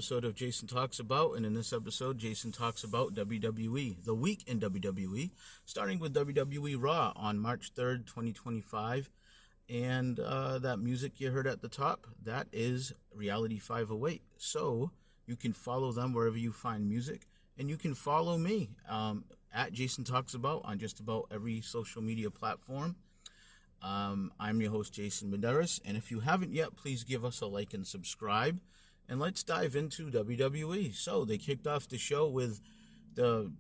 episode of Jason Talks About, and in this episode, Jason talks about WWE, the week in WWE, starting with WWE Raw on March 3rd, 2025, and that music you heard at the top, that is Reality 508, so you can follow them wherever you find music, and you can follow me at Jason Talks About on just about every social media platform. I'm your host, Jason Medeiros, and if you haven't yet, please give us a like and subscribe, and let's dive into WWE. So they kicked off the show with the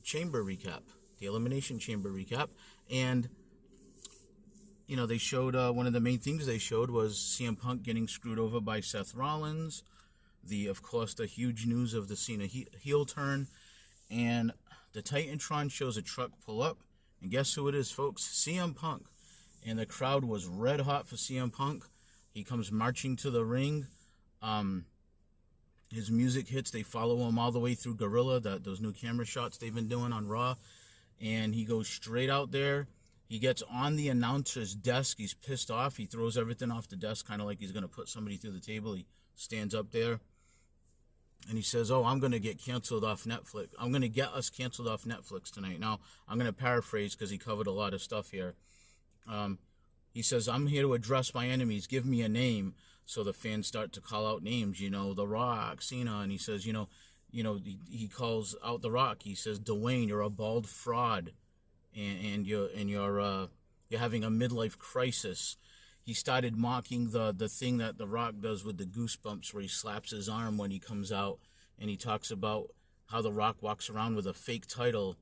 chamber recap, the Elimination Chamber recap, and they showed one of the main things they showed was CM Punk getting screwed over by Seth Rollins, of course the huge news of the Cena heel turn, and the Titantron shows a truck pull up. And guess who it is, folks? CM Punk. And the crowd was red hot for CM Punk. He comes marching to the ring. His music hits. They follow him all the way through Gorilla, those new camera shots they've been doing on Raw. And he goes straight out there. He gets on the announcer's desk. He's pissed off. He throws everything off the desk, kind of like he's going to put somebody through the table. He stands up there. And he says, I'm going to get canceled off Netflix. I'm going to get us canceled off Netflix tonight. Now, I'm going to paraphrase because he covered a lot of stuff here. He says, I'm here to address my enemies. Give me a name. So the fans start to call out names, The Rock, Cena. And he says, he calls out The Rock. He says, Dwayne, you're a bald fraud. And you're having a midlife crisis. He started mocking the thing that The Rock does with the goosebumps where he slaps his arm when he comes out, and he talks about how The Rock walks around with a fake title,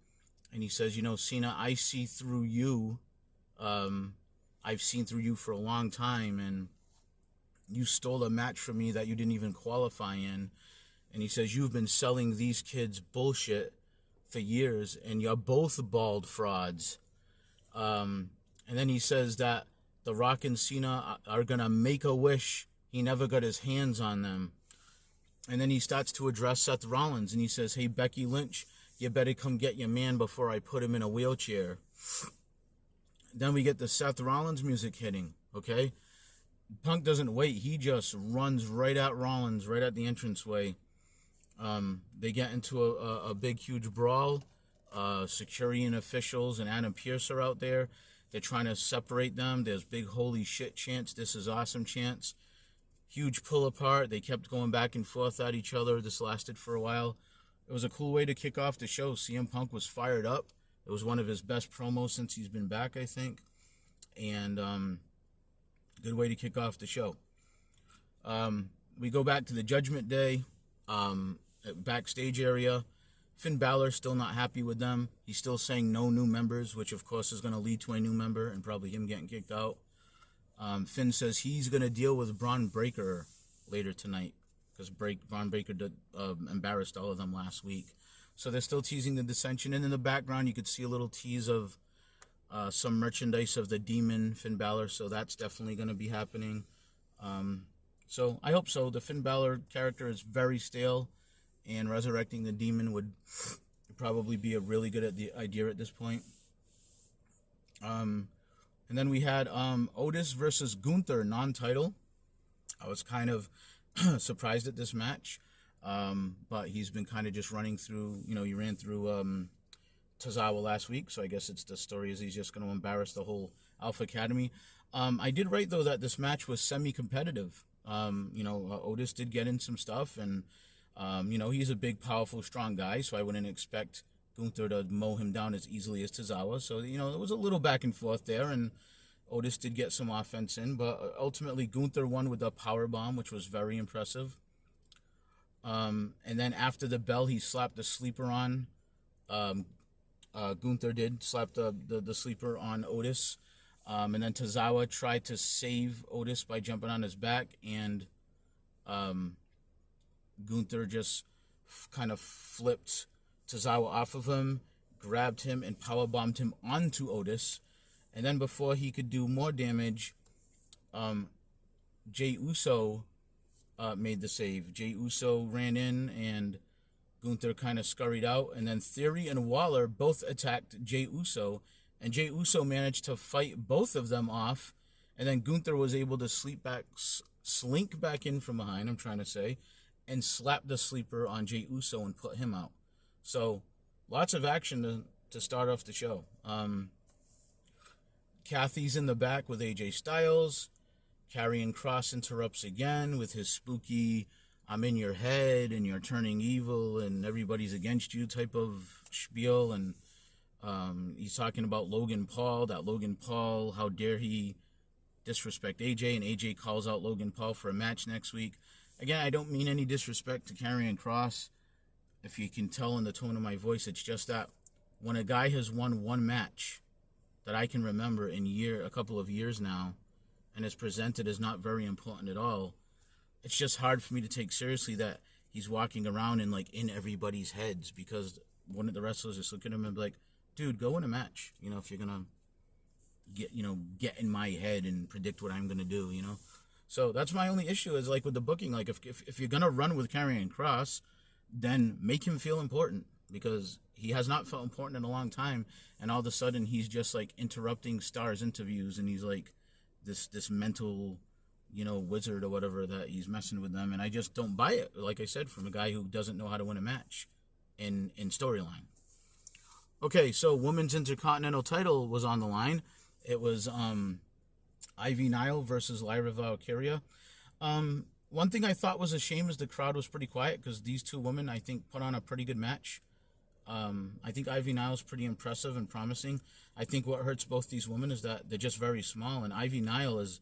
and he says, Cena, I see through you. I've seen through you for a long time, and you stole a match from me that you didn't even qualify in. And he says, you've been selling these kids bullshit for years, and you're both bald frauds. And then he says that The Rock and Cena are going to make a wish he never got his hands on them. And then he starts to address Seth Rollins, and he says, hey, Becky Lynch, you better come get your man before I put him in a wheelchair. Then we get the Seth Rollins music hitting, okay? Punk doesn't wait. He just runs right at Rollins, right at the entranceway. They get into a big, huge brawl. Security and officials and Adam Pearce are out there. They're trying to separate them. There's big holy shit chants. This is awesome chants. Huge pull apart. They kept going back and forth at each other. This lasted for a while. It was a cool way to kick off the show. CM Punk was fired up. It was one of his best promos since he's been back, I think. And good way to kick off the show. We go back to the Judgment Day backstage area. Finn Balor still not happy with them. He's still saying no new members, which of course is going to lead to a new member and probably him getting kicked out. Finn says he's going to deal with Braun Breaker later tonight because Braun Breaker embarrassed all of them last week. So they're still teasing the dissension. And in the background, you could see a little tease of some merchandise of the Demon, Finn Balor. So that's definitely going to be happening. So I hope so. The Finn Balor character is very stale. And resurrecting the Demon would probably be a really good idea at this point. And then we had Otis versus Gunther, non-title. I was kind of surprised at this match. But he's been kind of just running through, he ran through Tozawa last week. So I guess it's the story is he's just going to embarrass the whole Alpha Academy. I did write, though, that this match was semi-competitive. Otis did get in some stuff and... he's a big, powerful, strong guy, so I wouldn't expect Gunther to mow him down as easily as Tozawa. So, there was a little back and forth there, and Otis did get some offense in, but ultimately Gunther won with a powerbomb, which was very impressive. And then after the bell, he slapped the sleeper on. Gunther did slap the sleeper on Otis. And then Tozawa tried to save Otis by jumping on his back, and... Gunther just kind of flipped Tozawa off of him, grabbed him, and powerbombed him onto Otis. And then before he could do more damage, Jey Uso made the save. Jey Uso ran in, and Gunther kind of scurried out. And then Theory and Waller both attacked Jey Uso, and Jey Uso managed to fight both of them off. And then Gunther was able to slink back in from behind, I'm trying to say, and slap the sleeper on Jey Uso and put him out. So, lots of action to start off the show. Kathy's in the back with AJ Styles. Karrion Kross interrupts again with his spooky, I'm in your head and you're turning evil and everybody's against you type of spiel. And he's talking about Logan Paul, how dare he disrespect AJ, and AJ calls out Logan Paul for a match next week. Again, I don't mean any disrespect to Karrion Kross. If you can tell in the tone of my voice, it's just that when a guy has won one match that I can remember in a couple of years now, and is presented as not very important at all, it's just hard for me to take seriously that he's walking around and like in everybody's heads, because one of the wrestlers just look at him and be like, dude, go in a match, if you're gonna get in my head and predict what I'm gonna do, So that's my only issue is like with the booking. Like if you're gonna run with Karrion Kross, then make him feel important, because he has not felt important in a long time, and all of a sudden he's just like interrupting stars' interviews, and he's like this mental, wizard or whatever, that he's messing with them, and I just don't buy it. Like I said, from a guy who doesn't know how to win a match in storyline. Okay, so Women's Intercontinental title was on the line. It was Ivy Nile versus Lyra Valkyria. One thing I thought was a shame is the crowd was pretty quiet, because these two women, I think, put on a pretty good match. I think Ivy Nile is pretty impressive and promising. I think what hurts both these women is that they're just very small, and Ivy Nile is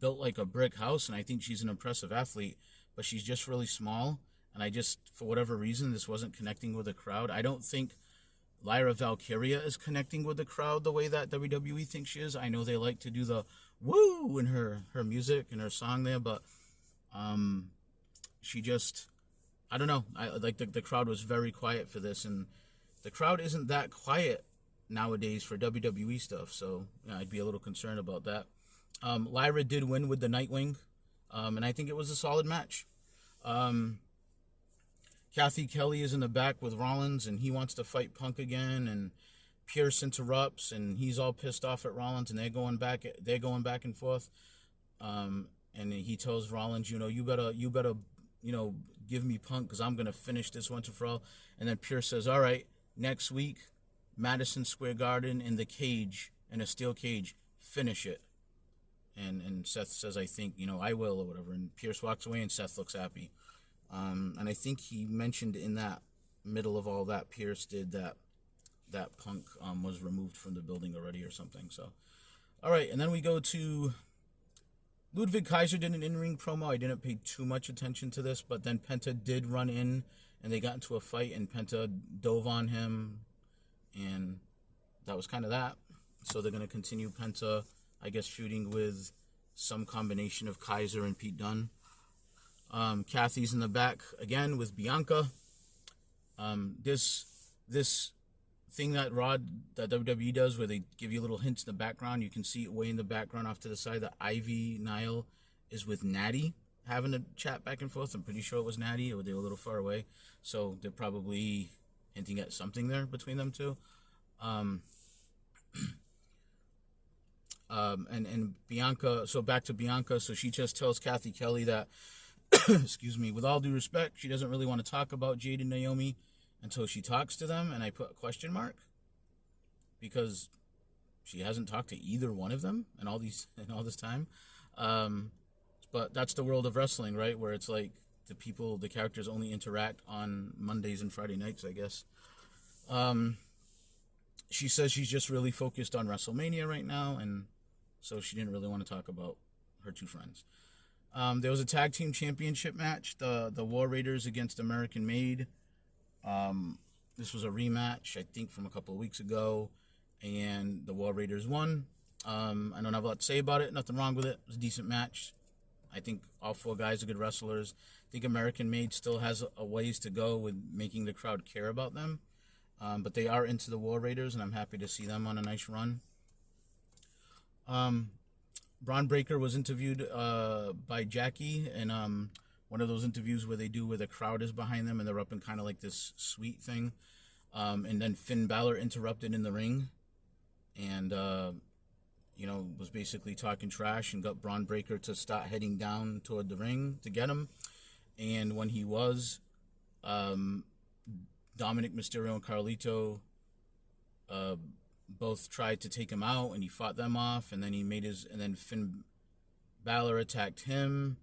built like a brick house, and I think she's an impressive athlete, but she's just really small, and I just, for whatever reason, this wasn't connecting with the crowd. I don't think Lyra Valkyria is connecting with the crowd the way that WWE thinks she is. I know they like to do the woo in her music and her song there, but she just, I don't know. I like the crowd was very quiet for this, and the crowd isn't that quiet nowadays for WWE stuff, so I'd be a little concerned about that. Lyra did win with the Nightwing, and I think it was a solid match. Kathy Kelly is in the back with Rollins, and he wants to fight Punk again, and Pierce interrupts, and he's all pissed off at Rollins, and they're going back and forth. And he tells Rollins, you better, give me Punk, because I'm going to finish this once and for all. And then Pierce says, all right, next week, Madison Square Garden in the cage, in a steel cage, finish it. And Seth says, I think, I will, or whatever. And Pierce walks away, and Seth looks happy. And I think he mentioned in that middle of all that, Pierce did that Punk was removed from the building already or something. So, all right, and then we go to Ludwig Kaiser did an in-ring promo. I didn't pay too much attention to this, but then Penta did run in, and they got into a fight, and Penta dove on him, and that was kind of that. So they're going to continue Penta, I guess, feuding with some combination of Kaiser and Pete Dunne. Kathy's in the back again with Bianca. This thing that WWE does, where they give you little hints in the background, you can see it way in the background off to the side that Ivy Nile is with Natty having a chat back and forth. I'm pretty sure it was Natty, or they were a little far away, so they're probably hinting at something there between them two. And Bianca, so back to Bianca, so she just tells Kathy Kelly that excuse me, with all due respect, she doesn't really want to talk about Jade and Naomi until she talks to them, and I put a question mark, because she hasn't talked to either one of them in all this time. But that's the world of wrestling, right? Where it's like the characters only interact on Mondays and Friday nights, I guess. She says she's just really focused on WrestleMania right now, and so she didn't really want to talk about her two friends. There was a tag team championship match, the War Raiders against American Made. This was a rematch, I think, from a couple of weeks ago, and the War Raiders won. I don't have a lot to say about it. Nothing wrong with it. It was a decent match. I think all four guys are good wrestlers. I think American Made still has a ways to go with making the crowd care about them. But they are into the War Raiders, and I'm happy to see them on a nice run. Braun Breaker was interviewed by Jackie in one of those interviews where the crowd is behind them and they're up in kind of like this suite thing. And then Finn Balor interrupted in the ring. And was basically talking trash and got Braun Breaker to start heading down toward the ring to get him. And when he was, Dominic Mysterio and Carlito both tried to take him out, and he fought them off, and then and then Finn Balor attacked him.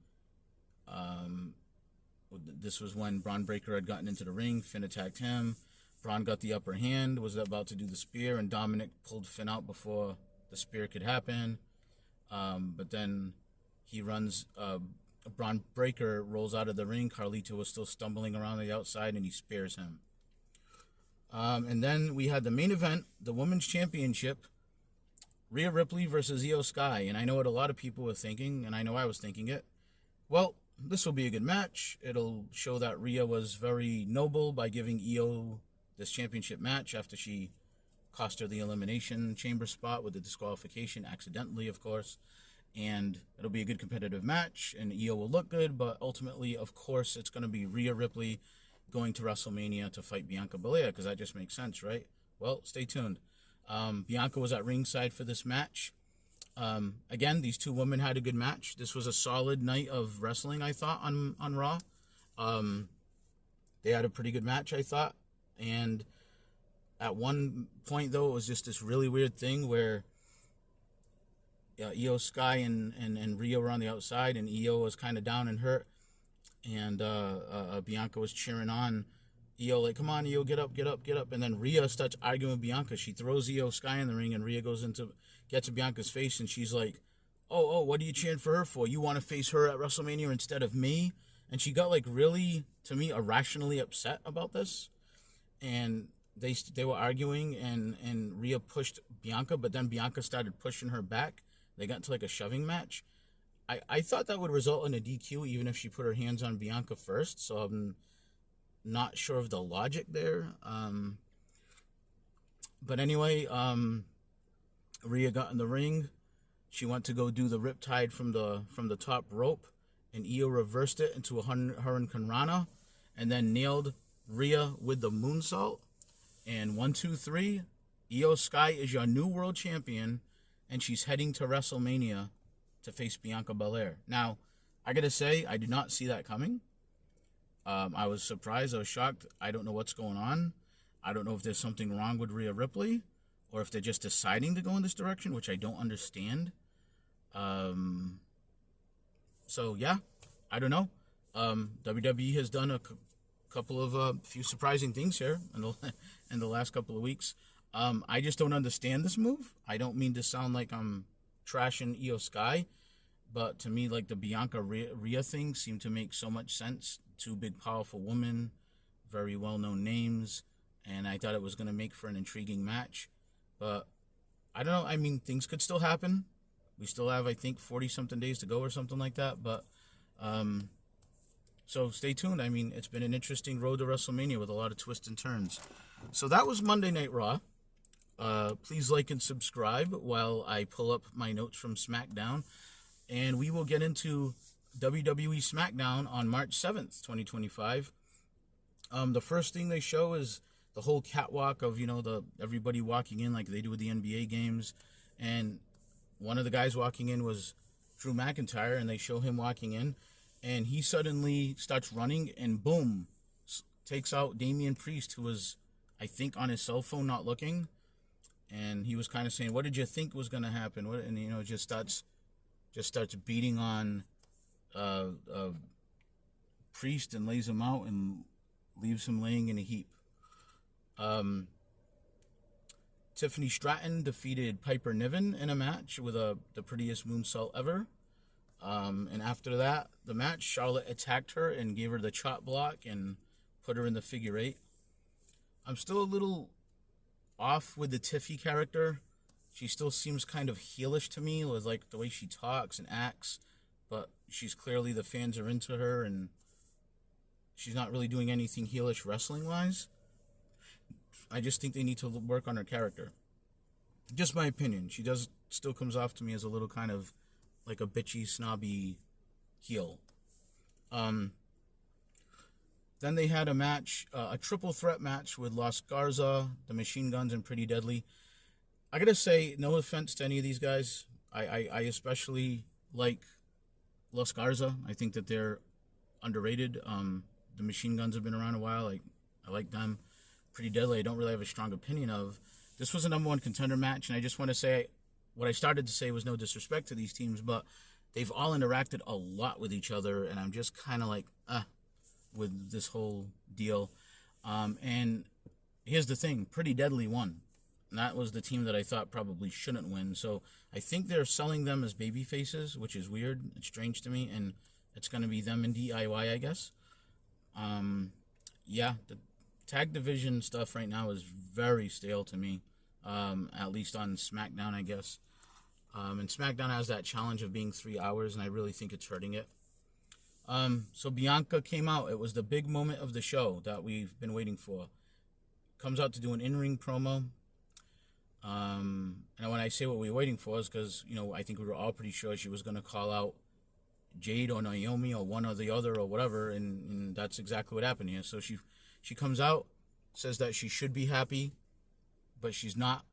This was when Braun Breaker had gotten into the ring. Finn attacked him. Braun got the upper hand, was about to do the spear, and Dominic pulled Finn out before the spear could happen. But then he runs, Braun Breaker rolls out of the ring. Carlito was still stumbling around the outside, and he spears him. And then we had the main event, the Women's Championship, Rhea Ripley versus Io Sky. And I know what a lot of people were thinking, and I know I was thinking it. Well, this will be a good match. It'll show that Rhea was very noble by giving Io this championship match after she cost her the Elimination Chamber spot with the disqualification, accidentally, of course. And it'll be a good competitive match, and Io will look good, but ultimately, of course, it's going to be Rhea Ripley going to WrestleMania to fight Bianca Belair, because that just makes sense, right? Well, stay tuned. Bianca was at ringside for this match. Again, these two women had a good match. This was a solid night of wrestling, I thought, on Raw. They had a pretty good match, I thought. And at one point, though, it was just this really weird thing where Io Sky and Rhea were on the outside, and Io was kind of down and hurt. And Bianca was cheering on Io, like, come on, Io, get up, get up, get up. And then Rhea starts arguing with Bianca. She throws Io Sky in the ring, and Rhea gets to Bianca's face, and she's like, oh, what are you cheering for her for? You want to face her at WrestleMania instead of me? And she got, like, really, to me, irrationally upset about this. And they were arguing, and Rhea pushed Bianca, but then Bianca started pushing her back. They got into, like, a shoving match. I thought that would result in a DQ even if she put her hands on Bianca first, so I'm not sure of the logic there. But anyway, Rhea got in the ring. She went to go do the riptide from the top rope, and Io reversed it into a Hurricane Rana, and then nailed Rhea with the moonsault. And 1, 2, 3, Io Sky is your new world champion, and she's heading to WrestleMania to face Bianca Belair. Now, I gotta say, I did not see that coming. I was surprised. I was shocked. I don't know what's going on. I don't know if there's something wrong with Rhea Ripley, or if they're just deciding to go in this direction, which I don't understand. So yeah, I don't know. WWE has done a couple of few surprising things here in the last couple of weeks. I just don't understand this move. I don't mean to sound like I'm trashing Io Sky, but to me, like, the Bianca Rhea thing seemed to make so much sense. Two big, powerful women, very well-known names, and I thought it was going to make for an intriguing match. But I don't know. I mean, things could still happen. We still have, I think, 40-something days to go or something like that. But so stay tuned. I mean, it's been an interesting road to WrestleMania with a lot of twists and turns. So that was Monday Night Raw. Please like and subscribe while I pull up my notes from Smackdown. And we will get into WWE Smackdown on March 7th, 2025. The first thing they show is the whole catwalk of, everybody walking in like they do with the NBA games. And one of the guys walking in was Drew McIntyre, and they show him walking in. And he suddenly starts running and, boom, takes out Damian Priest, who was, I think, on his cell phone not looking. And he was kind of saying, what did you think was going to happen? And, just starts beating on Priest and lays him out and leaves him laying in a heap. Tiffany Stratton defeated Piper Niven in a match with the prettiest moonsault ever. And after that, the match, Charlotte attacked her and gave her the chop block and put her in the figure 8. I'm still a little off with the Tiffy character. She still seems kind of heelish to me with, like, the way she talks and acts, but she's clearly, the fans are into her, and she's not really doing anything heelish wrestling wise. I just think they need to work on her character. Just my opinion. She still comes off to me as a little kind of like a bitchy, snobby heel. Then they had a match, a triple threat match with Los Garza, the Machine Guns, and Pretty Deadly. I gotta say, no offense to any of these guys. I especially like Los Garza. I think that they're underrated. The Machine Guns have been around a while. I like them. Pretty Deadly, I don't really have a strong opinion of. This was a number one contender match, and I just want to say what I started to say was no disrespect to these teams, but they've all interacted a lot with each other, and I'm just kind of like, with this whole deal. And here's the thing, Pretty Deadly won. And that was the team that I thought probably shouldn't win. So I think they're selling them as baby faces, which is weird. It's strange to me, and it's going to be them in DIY, I guess. Yeah, the tag division stuff right now is very stale to me, at least on Smackdown, I guess. And Smackdown has that challenge of being 3 hours, and I really think it's hurting it. So Bianca came out. It was the big moment of the show that we've been waiting for. Comes out to do an in-ring promo. And when I say what we were waiting for is because, I think we were all pretty sure she was going to call out Jade or Naomi or one or the other or whatever, and that's exactly what happened here. So she comes out, says that she should be happy, but she's not.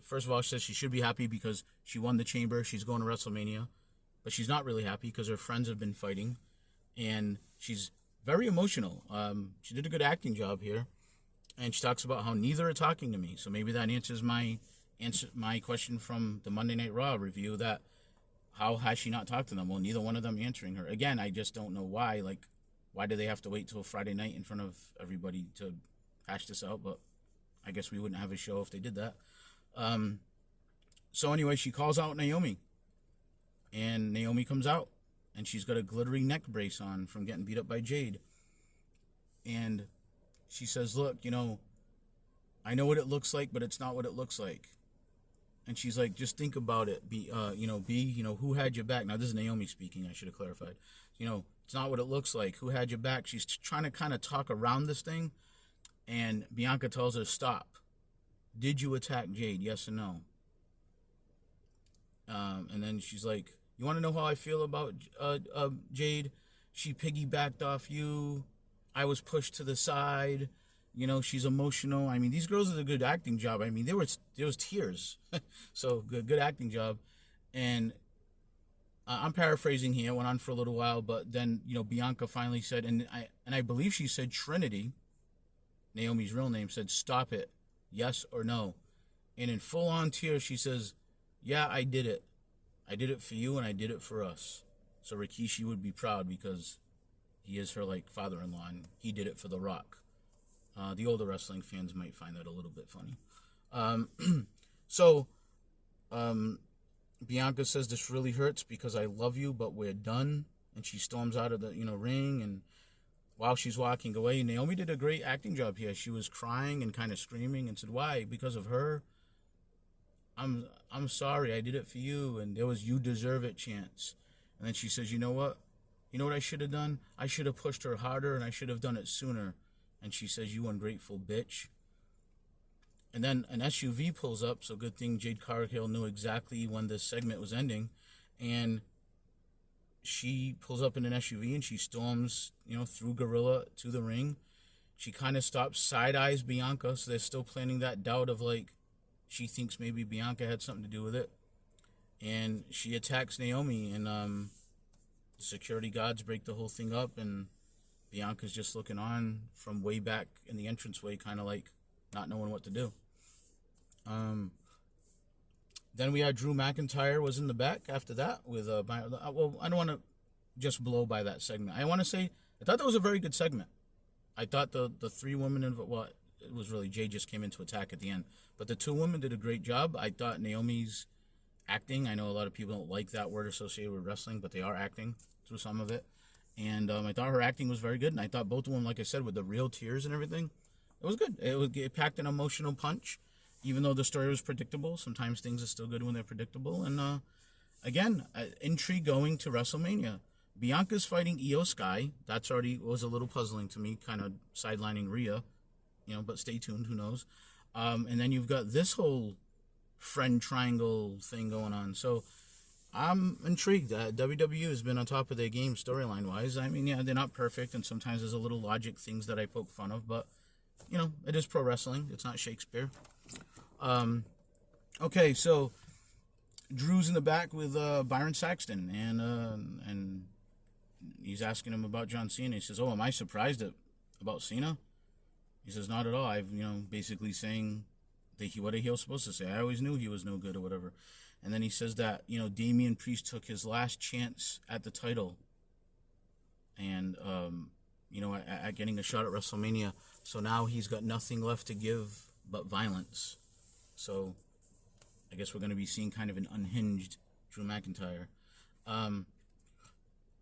First of all, she says she should be happy because she won the chamber. She's going to WrestleMania, but she's not really happy because her friends have been fighting, and she's very emotional. She did a good acting job here. And she talks about how neither are talking to me. So maybe that answers my question from the Monday Night Raw review, that how has she not talked to them? Well, neither one of them answering her. Again, I just don't know why. Like, why do they have to wait till Friday night in front of everybody to hash this out? But I guess we wouldn't have a show if they did that. So anyway, she calls out Naomi. And Naomi comes out. And she's got a glittery neck brace on from getting beat up by Jade. And she says, look, I know what it looks like, but it's not what it looks like. And she's like, just think about it. Who had your back? Now, this is Naomi speaking. I should have clarified. It's not what it looks like. Who had your back? She's trying to kind of talk around this thing. And Bianca tells her, stop. Did you attack Jade? Yes or no? And then she's like, you want to know how I feel about Jade? She piggybacked off you. I was pushed to the side. She's emotional. I mean, these girls did a good acting job. I mean, there was tears. So good acting job. And I'm paraphrasing here. It went on for a little while, but then, Bianca finally said, and I believe she said Trinity, Naomi's real name, said, stop it. Yes or no? And in full-on tears, she says, yeah, I did it. I did it for you, and I did it for us. So Rikishi would be proud because he is her, father-in-law, and he did it for The Rock. The older wrestling fans might find that a little bit funny. So Bianca says, this really hurts because I love you, but we're done. And she storms out of the, ring, and while she's walking away, Naomi did a great acting job here. She was crying and kind of screaming and said, why? Because of her? I'm sorry, I did it for you, and there was you deserve it chance. And then she says, you know what? You know what I should have done? I should have pushed her harder, and I should have done it sooner. And she says, you ungrateful bitch. And then an SUV pulls up, so good thing Jade Cargill knew exactly when this segment was ending. And she pulls up in an SUV, and she storms, through Gorilla to the ring. She kind of stops, side-eyes Bianca, so they're still planting that doubt of, she thinks maybe Bianca had something to do with it. And she attacks Naomi, and the security guards break the whole thing up, and Bianca's just looking on from way back in the entranceway, kind of not knowing what to do. Then we had Drew McIntyre was in the back after that with I don't want to just blow by that segment. I want to say I thought that was a very good segment. I thought the three women it was really Jay just came in to attack at the end, but the two women did a great job. I thought Naomi's acting, I know a lot of people don't like that word associated with wrestling, but they are acting through some of it. And I thought her acting was very good. And I thought both of them, like I said, with the real tears and everything, it was good. It packed an emotional punch, even though the story was predictable. Sometimes things are still good when they're predictable. And again, intrigue going to WrestleMania. Bianca's fighting Io Sky. That's already was a little puzzling to me, kind of sidelining Rhea. But stay tuned. Who knows? And then you've got this whole friend triangle thing going on. So I'm intrigued. WWE has been on top of their game storyline-wise. I mean, yeah, they're not perfect, and sometimes there's a little logic things that I poke fun of, but, it is pro wrestling. It's not Shakespeare. Okay, so Drew's in the back with Byron Saxton, and he's asking him about John Cena. He says, "Oh, am I surprised about Cena?" He says, "Not at all. I've basically saying that what he was supposed to say. I always knew he was no good or whatever." And then he says that Damian Priest took his last chance at the title, and at getting a shot at WrestleMania. So now he's got nothing left to give but violence. So I guess we're going to be seeing kind of an unhinged Drew McIntyre.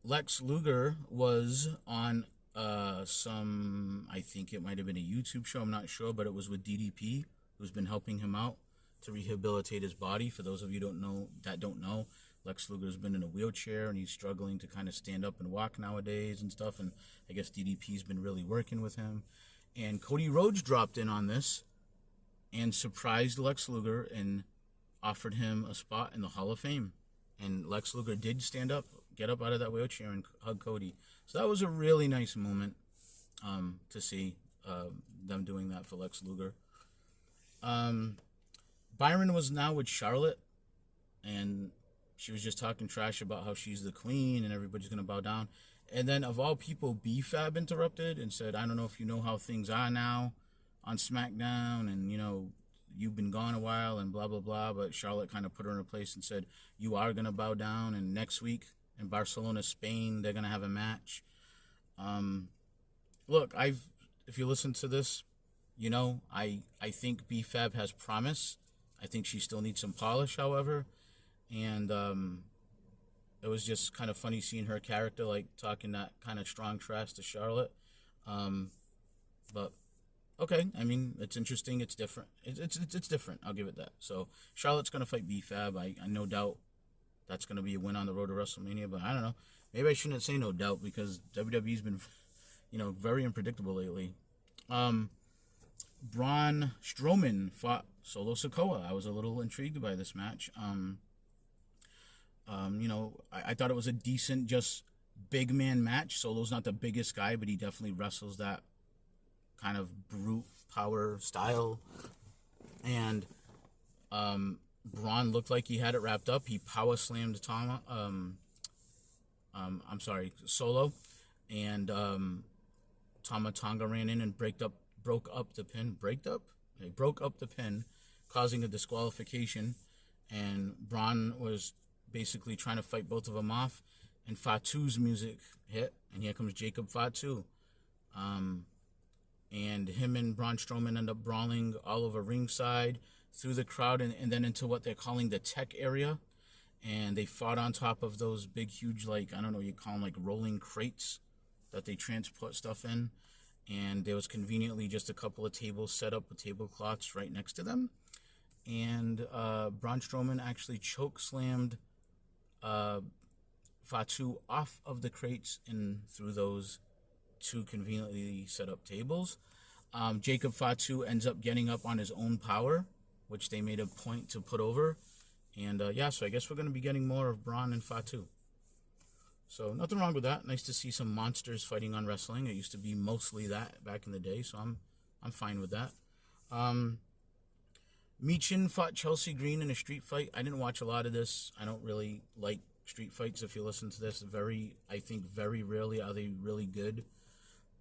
Lex Luger was on I think it might have been a YouTube show, I'm not sure, but it was with DDP, who's been helping him out to rehabilitate his body. For those of you that don't know, Lex Luger's been in a wheelchair and he's struggling to kind of stand up and walk nowadays and stuff, and I guess DDP's been really working with him. And Cody Rhodes dropped in on this and surprised Lex Luger and offered him a spot in the Hall of Fame. And Lex Luger did stand up, get up out of that wheelchair and hug Cody. So that was a really nice moment to see them doing that for Lex Luger. Byron was now with Charlotte, and she was just talking trash about how she's the queen and everybody's going to bow down. And then, of all people, B-Fab interrupted and said, "I don't know if you know how things are now on Smackdown, and, you've been gone a while and blah, blah, blah." But Charlotte kind of put her in her place and said, "You are going to bow down, and next week in Barcelona, Spain, they're going to have a match." Look, if you listen to this, I think B-Fab has promise. I think she still needs some polish, however. And it was just kind of funny seeing her character, like, talking that kind of strong trash to Charlotte. But, okay, I mean, it's interesting. It's different. It's different. I'll give it that. So, Charlotte's going to fight B-Fab. I no doubt that's going to be a win on the road to WrestleMania. But I don't know. Maybe I shouldn't say no doubt, because WWE's been, very unpredictable lately. Braun Strowman fought Solo Sikoa. I was a little intrigued by this match. I thought it was a decent, just big man match. Solo's not the biggest guy, but he definitely wrestles that kind of brute power style. And Braun looked like he had it wrapped up. He power slammed Solo, and Tama Tonga ran in and broke up the pin. They broke up the pin, causing a disqualification. And Braun was basically trying to fight both of them off, and Fatu's music hit, and here comes Jacob Fatu. And him and Braun Strowman end up brawling all over ringside, through the crowd, and then into what they're calling the tech area. And they fought on top of those big, huge, you call them rolling crates that they transport stuff in. And there was conveniently just a couple of tables set up with tablecloths right next to them. And Braun Strowman actually choke slammed Fatu off of the crates and through those two conveniently set up tables. Jacob Fatu ends up getting up on his own power, which they made a point to put over. And so I guess we're going to be getting more of Braun and Fatu. So nothing wrong with that. Nice to see some monsters fighting on wrestling. It used to be mostly that back in the day, so I'm fine with that. Michin fought Chelsea Green in a street fight. I didn't watch a lot of this. I don't really like street fights. If you listen to this, I think very rarely are they really good.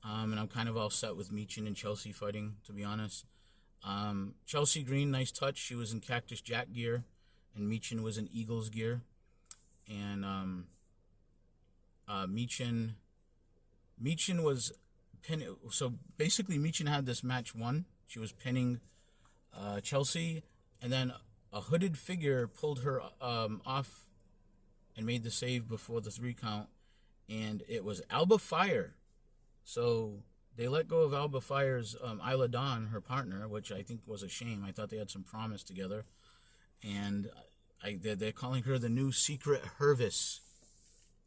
And I'm kind of all set with Michin and Chelsea fighting, to be honest. Chelsea Green, nice touch. She was in Cactus Jack gear, and Michin was in Eagles gear. And Michin was pinning. So basically, Michin had this match won. She was pinning Chelsea, and then a hooded figure pulled her off and made the save before the 3 count, and it was Alba Fire. So they let go of Alba Fire's Isla Dawn, her partner, which I think was a shame. I thought they had some promise together, and they're calling her the new Secret Hervis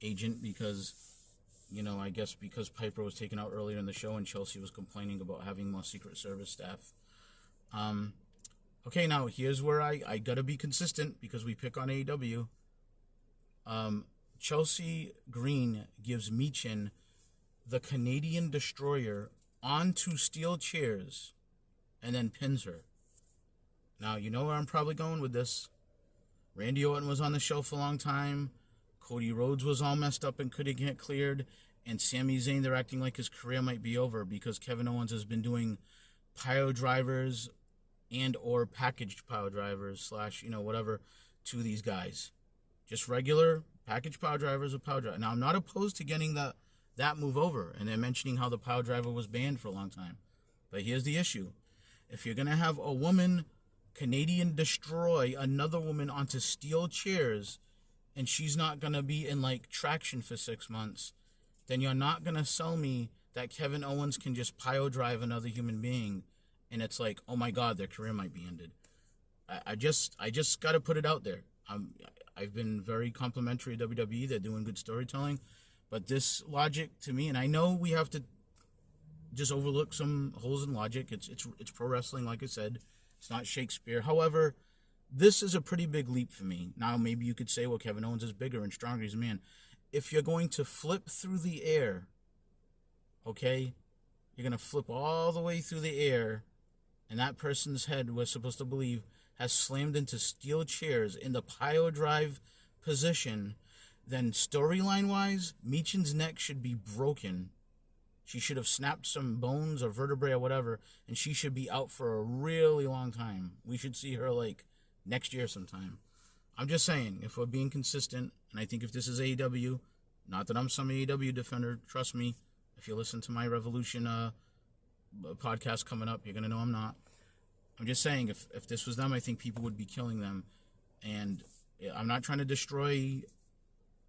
agent because, I guess because Piper was taken out earlier in the show and Chelsea was complaining about having more Secret Service staff. Okay, now here's where I gotta be consistent because we pick on AEW. Chelsea Green gives Michin the Canadian Destroyer onto steel chairs and then pins her. Now, you know where I'm probably going with this. Randy Orton was on the show for a long time. Cody Rhodes was all messed up and couldn't get cleared. And Sami Zayn, they're acting like his career might be over because Kevin Owens has been doing pile drivers and or packaged pile drivers / whatever to these guys. Just regular packaged pile drivers or pile driver. Now, I'm not opposed to getting that move over. And they're mentioning how the pile driver was banned for a long time. But here's the issue. If you're going to have a woman Canadian destroy another woman onto steel chairs and she's not going to be in like traction for 6 months, then you're not going to sell me that Kevin Owens can just pile drive another human being and it's like, oh my God, their career might be ended. I just got to put it out there. I've been very complimentary of WWE. They're doing good storytelling. But this logic to me, and I know we have to just overlook some holes in logic. It's pro wrestling, like I said. It's not Shakespeare. However, this is a pretty big leap for me. Now, maybe you could say, well, Kevin Owens is bigger and stronger. He's a man. If you're going to flip through the air, okay, you're going to flip all the way through the air, and that person's head, we're supposed to believe, has slammed into steel chairs in the pile drive position, then storyline-wise, Michin's neck should be broken. She should have snapped some bones or vertebrae or whatever, and she should be out for a really long time. We should see her, like, next year sometime. I'm just saying, if we're being consistent, and I think if this is AEW, not that I'm some AEW defender, trust me, if you listen to my Revolution podcast coming up, you're going to know I'm not. I'm just saying, if this was them, I think people would be killing them. And I'm not trying to destroy,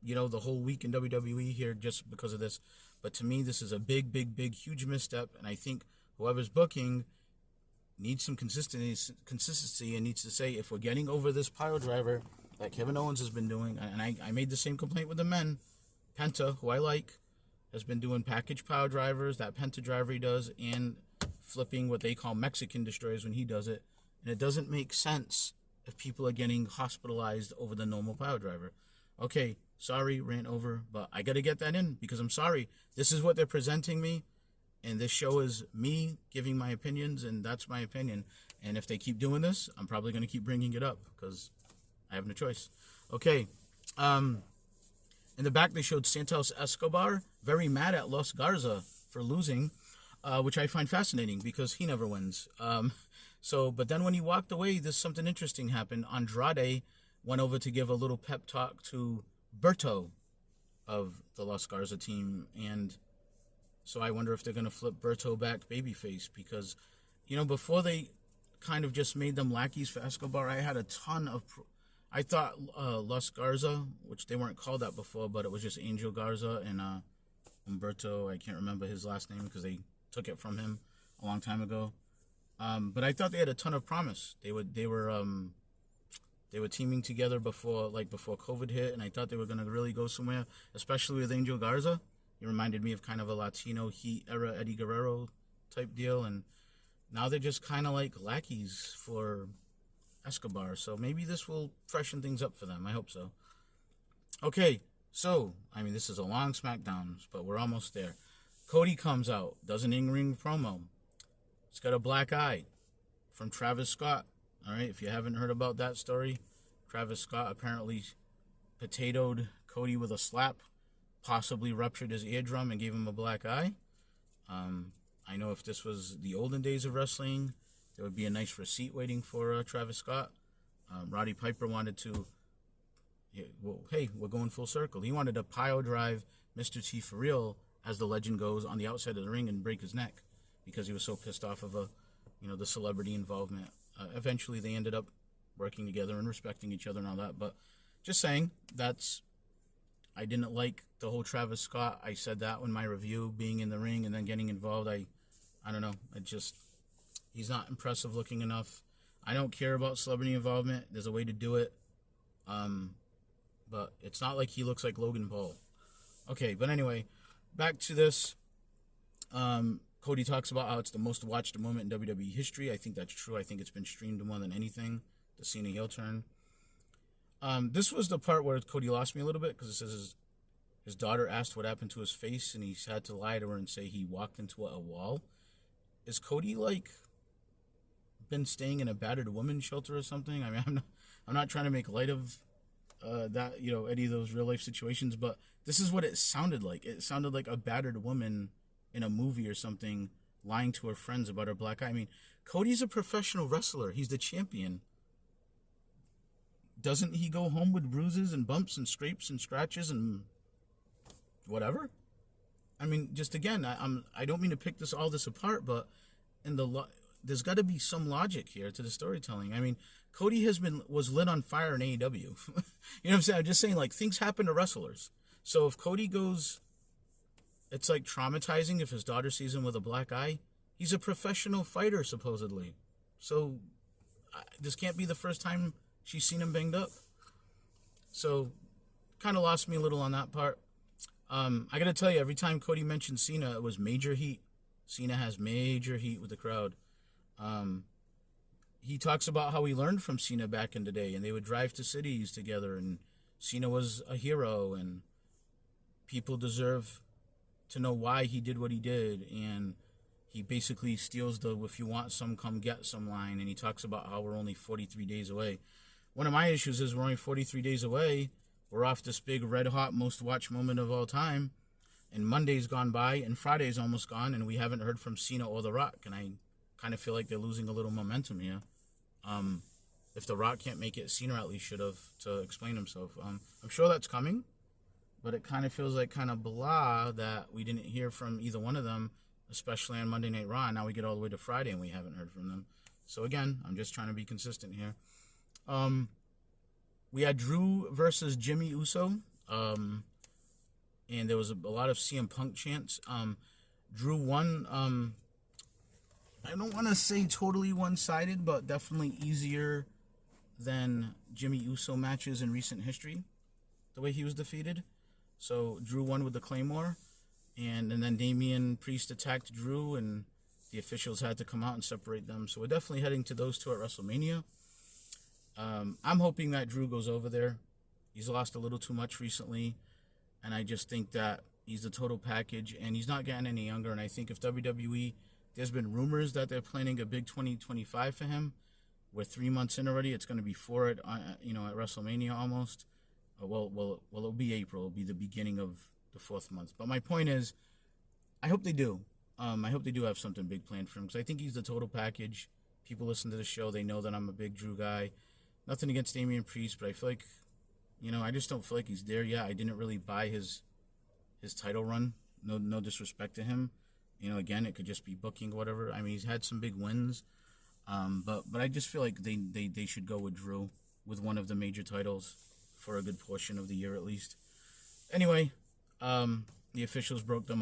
the whole week in WWE here just because of this. But to me, this is a big, huge misstep. And I think whoever's booking needs some consistency and needs to say, if we're getting over this pile driver that Kevin Owens has been doing, and I made the same complaint with the men, Penta, who I like, has been doing package pile drivers, that Penta driver he does, and flipping what they call Mexican destroyers when he does it. And it doesn't make sense if people are getting hospitalized over the normal pile driver. Okay, sorry, rant over, but I got to get that in because I'm sorry. This is what they're presenting me, and this show is me giving my opinions, and that's my opinion. And if they keep doing this, I'm probably going to keep bringing it up because I have no choice. Okay, in the back they showed Santos Escobar very mad at Los Garza for losing, which I find fascinating because he never wins. But then when he walked away, something interesting happened. Andrade went over to give a little pep talk to Berto of the Los Garza team, and so I wonder if they're going to flip Berto back babyface because, before they kind of just made them lackeys for Escobar, I had a ton of... I thought Los Garza, which they weren't called that before, but it was just Angel Garza and Humberto. I can't remember his last name because they took it from him a long time ago. But I thought they had a ton of promise. They were teaming together before COVID hit, and I thought they were going to really go somewhere, especially with Angel Garza. He reminded me of kind of a Latino Heat era Eddie Guerrero type deal, and now they're just kind of like lackeys for Escobar. So maybe this will freshen things up for them. I hope so. Okay, so, this is a long Smackdown, but we're almost there. Cody comes out, does an in-ring promo. He's got a black eye from Travis Scott. All right, if you haven't heard about that story, Travis Scott apparently potatoed Cody with a slap, possibly ruptured his eardrum and gave him a black eye. I know if this was the olden days of wrestling, there would be a nice receipt waiting for Travis Scott. Roddy Piper wanted to, hey, we're going full circle. He wanted to pile drive Mr. T for real, as the legend goes, on the outside of the ring and break his neck because he was so pissed off of the celebrity involvement. Eventually, they ended up working together and respecting each other and all that. But just saying, I didn't like the whole Travis Scott. I said that when my review, being in the ring and then getting involved. I don't know. He's not impressive looking enough. I don't care about celebrity involvement. There's a way to do it. But it's not like he looks like Logan Paul. Okay, but anyway, back to this. Cody talks about how it's the most watched moment in WWE history. I think that's true. I think it's been streamed more than anything, the Cena heel turn. This was the part where Cody lost me a little bit because it says his daughter asked what happened to his face, and he had to lie to her and say he walked into a wall. Is Cody, been staying in a battered woman shelter or something. I mean, I'm not trying to make light of that, any of those real life situations, but this is what it sounded like. It sounded like a battered woman in a movie or something lying to her friends about her black eye. I mean, Cody's a professional wrestler. He's the champion. Doesn't he go home with bruises and bumps and scrapes and scratches and whatever? I mean, just again, I don't mean to pick all this apart, but there's got to be some logic here to the storytelling. I mean, Cody was lit on fire in AEW. You know what I'm saying? I'm just saying, like, things happen to wrestlers. So if Cody goes, it's like traumatizing if his daughter sees him with a black eye. He's a professional fighter, supposedly. So this can't be the first time she's seen him banged up. So kind of lost me a little on that part. I got to tell you, every time Cody mentioned Cena, it was major heat. Cena has major heat with the crowd. He talks about how he learned from Cena back in the day, and they would drive to cities together, and Cena was a hero, and people deserve to know why he did what he did, and he basically steals the "if you want some, come get some" line, and he talks about how we're only 43 days away. One of my issues is we're only 43 days away. We're off this big red-hot most-watched moment of all time, and Monday's gone by, and Friday's almost gone, and we haven't heard from Cena or The Rock, and I kind of feel like they're losing a little momentum here. If The Rock can't make it, Cena at least should have to explain himself. I'm sure that's coming, but it kind of feels like kind of blah that we didn't hear from either one of them, especially on Monday Night Raw. Now we get all the way to Friday and we haven't heard from them. So again, I'm just trying to be consistent here. We had Drew versus Jimmy Uso, and there was a lot of CM Punk chants. Drew won. I don't want to say totally one-sided, but definitely easier than Jimmy Uso matches in recent history, the way he was defeated. So Drew won with the Claymore, and then Damian Priest attacked Drew, and the officials had to come out and separate them. So we're definitely heading to those two at WrestleMania. I'm hoping that Drew goes over there. He's lost a little too much recently, and I just think that he's the total package, and he's not getting any younger. And I think if WWE, there's been rumors that they're planning a big 2025 for him. We're 3 months in already. It's going to be 4 at WrestleMania almost. Well, it'll be April. It'll be the beginning of the 4th month. But my point is, I hope they do. I hope they do have something big planned for him, because I think he's the total package. People listen to the show. They know that I'm a big Drew guy. Nothing against Damian Priest, but I feel like, I just don't feel like he's there yet. I didn't really buy his title run. No disrespect to him. Again, it could just be booking or whatever. I mean, he's had some big wins. But I just feel like they should go with Drew with one of the major titles for a good portion of the year at least. Anyway, the officials broke them up.